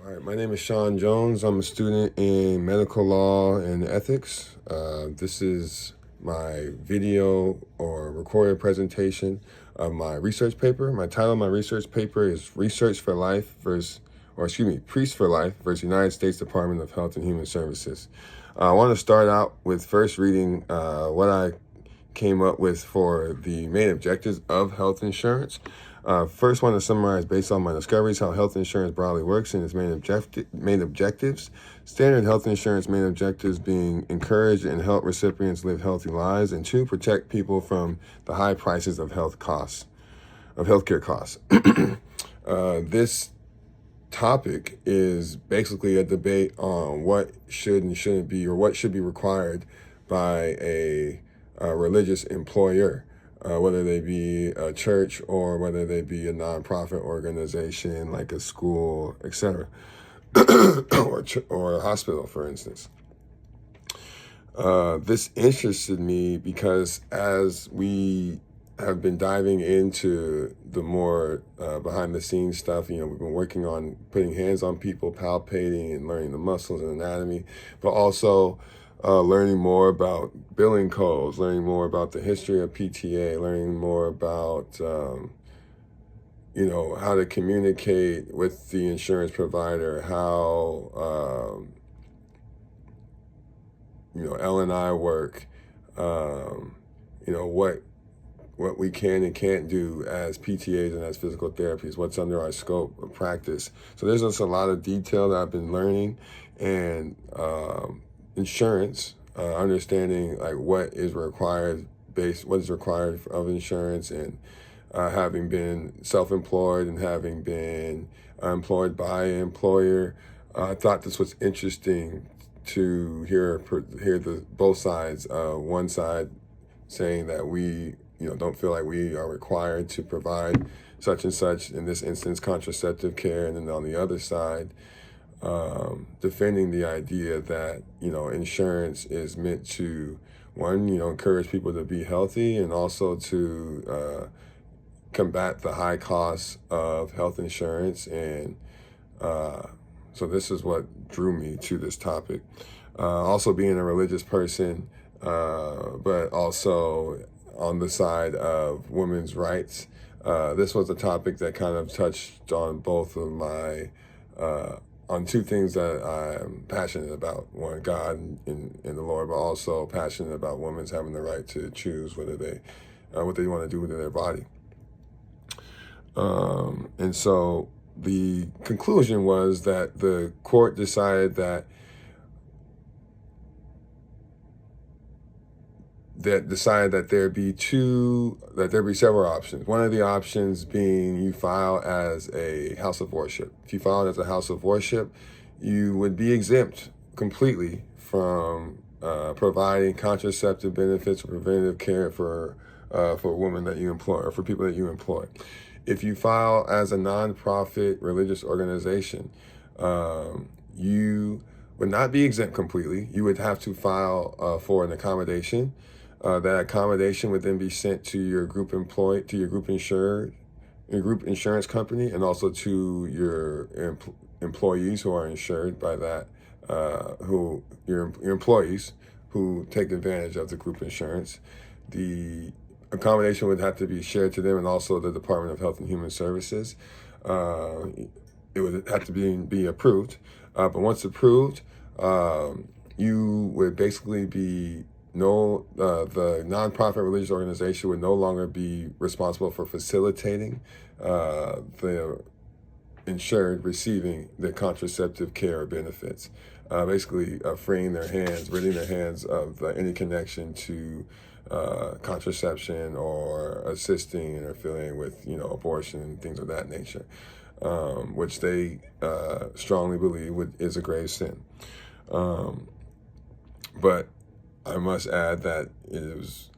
All right, my name is Sean Jones. I'm a student in medical law and ethics. This is my video or recorded presentation of my research paper. My title of my research paper is Research for Life Priests for Life versus United States Department of Health and Human Services. I want to start out with first reading what I came up with for the main objectives of health insurance. First, want to summarize based on my discoveries how health insurance broadly works and its main objectives. Standard health insurance main objectives being encourage and help recipients live healthy lives, and two, protect people from the high prices of healthcare costs. This topic is basically a debate on what should and shouldn't be, or what should be required by a religious employer, whether they be a church or whether they be a nonprofit organization like a school, etc., or a hospital, for instance. This interested me because as we have been diving into the more behind the scenes stuff, we've been working on putting hands on people, palpating and learning the muscles and anatomy, but also learning more about billing codes, learning more about the history of PTA, learning more about, how to communicate with the insurance provider, how, L&I work, what we can and can't do as PTAs and as physical therapies, what's under our scope of practice. So there's just a lot of detail that I've been learning, and insurance, understanding like what is required of insurance, and having been self-employed and having been employed by an employer, I thought this was interesting to hear the both sides. One side saying that we don't feel like we are required to provide such and such, in this instance, contraceptive care, and then on the other side, defending the idea that insurance is meant to, one, encourage people to be healthy, and also to combat the high costs of health insurance. And so this is what drew me to this topic. Also being a religious person, but also on the side of women's rights. This was a topic that kind of touched on both of my, on two things that I'm passionate about. One, God and the Lord, but also passionate about women's having the right to choose whether what they want to do with their body. And so the conclusion was that the court decided that there be several options. One of the options being you file as a house of worship. If you file as a house of worship, you would be exempt completely from providing contraceptive benefits or preventative care for women that you employ, or for people that you employ. If you file as a nonprofit religious organization, you would not be exempt completely. You would have to file for an accommodation. That accommodation would then be sent to your group insurance company, and also to your employees who are insured by that, your employees who take advantage of the group insurance. The accommodation would have to be shared to them, and also the Department of Health and Human Services. It would have to be approved. But once approved, you would basically be the nonprofit religious organization would no longer be responsible for facilitating the insured receiving the contraceptive care or benefits. Basically freeing their hands, ridding their hands of any connection to contraception, or assisting and affiliating with abortion and things of that nature, which they strongly believe is a grave sin. But I must add that it was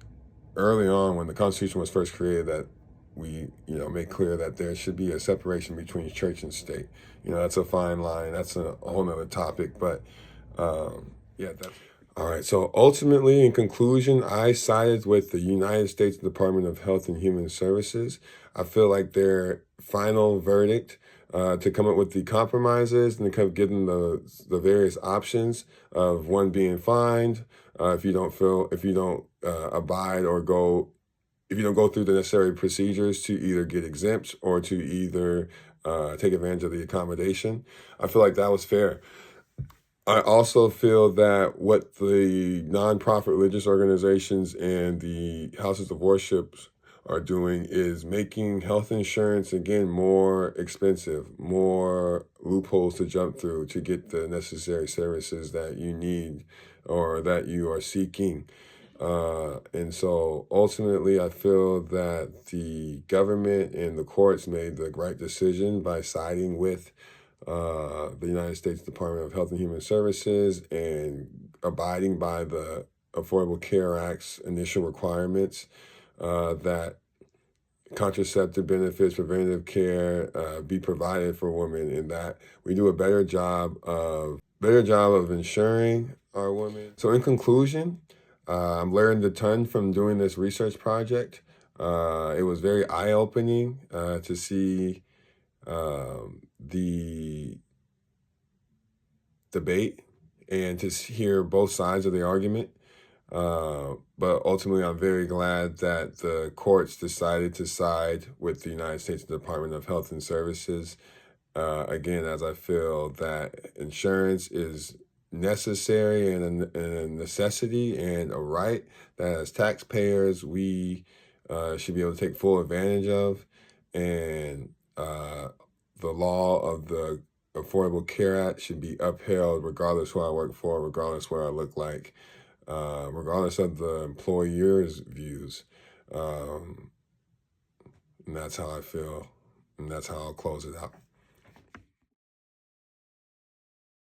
early on, when the Constitution was first created, that we make clear that there should be a separation between church and state. That's a fine line. That's a whole nother topic. But that's all right. So ultimately, in conclusion, I sided with the United States Department of Health and Human Services. I feel like their final verdict to come up with the compromises and to come getting the various options of one being fined if you don't abide or go if you don't go through the necessary procedures to either get exempt or to either take advantage of the accommodation. I feel like that was fair. I also feel that what the nonprofit religious organizations and the houses of worship are doing is making health insurance again more expensive, more loopholes to jump through to get the necessary services that you need or that you are seeking. And so ultimately, I feel that the government and the courts made the right decision by siding with the United States Department of Health and Human Services and abiding by the Affordable Care Act's initial requirements that contraceptive benefits, preventative care be provided for women, and that we do a better job of ensuring our women. So, in conclusion, I'm learned a ton from doing this research project. It was very eye-opening to see the debate and to hear both sides of the argument. But ultimately, I'm very glad that the courts decided to side with the United States Department of Health and Services. Again, as I feel that insurance is necessary and a necessity and a right that as taxpayers we should be able to take full advantage of. And the law of the Affordable Care Act should be upheld regardless who I work for, regardless what I look like, regardless of the employer's views. And that's how I feel, and that's how I'll close it out.